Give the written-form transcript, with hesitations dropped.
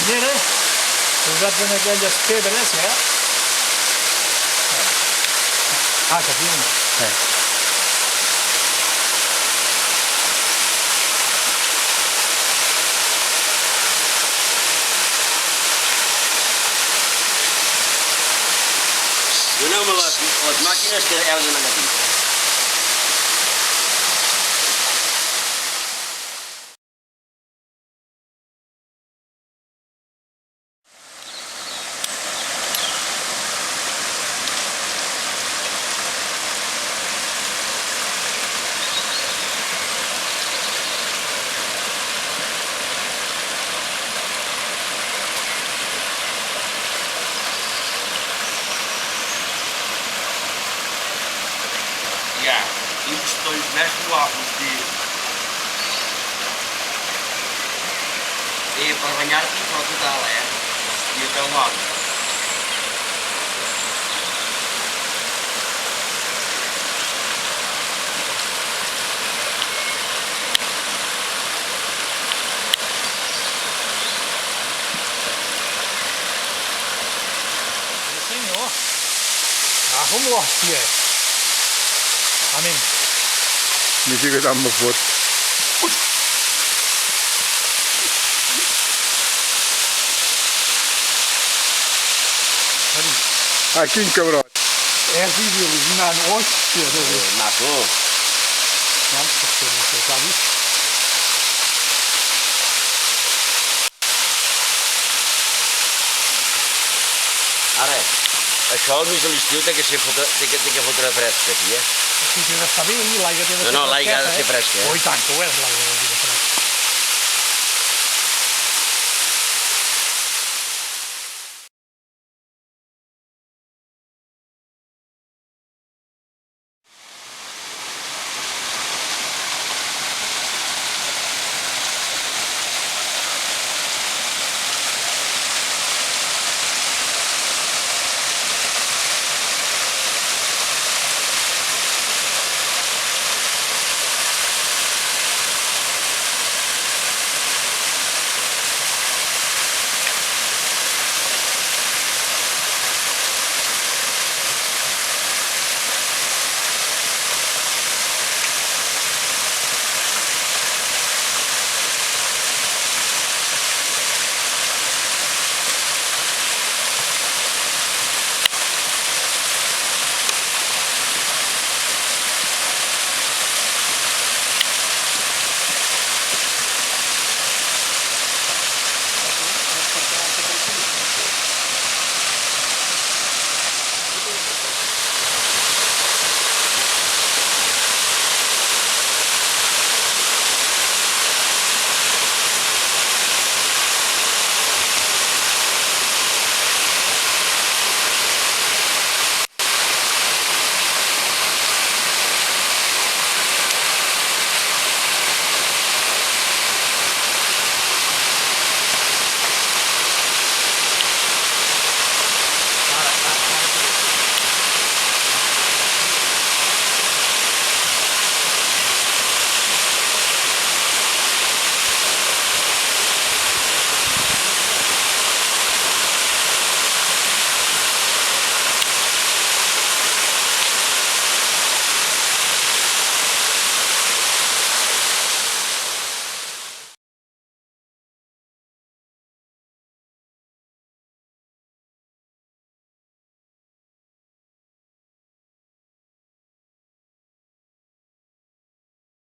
canyera, posats en aquelles pedres, que filma. Doneu-me les màquines que heu d'anar aquí. Hi ha uns tolls més guapos, tio. Per banyar-t'hi, però total, I a teu nom. Senhor, arrumou, tia. Amém. Mi fica da mă pot. Aqui em Cabrão. É vídeo, não, hoje, Matou. não, porque não sei, tá vendo? Ara, això al mig de l'estiu té que fotre fresca, aquí, Aquí té d'estar bé, i l'aigua té de ser No, l'aigua ha de ser fresqueta, fresca, Oh, i tant, que ho és l'aigua.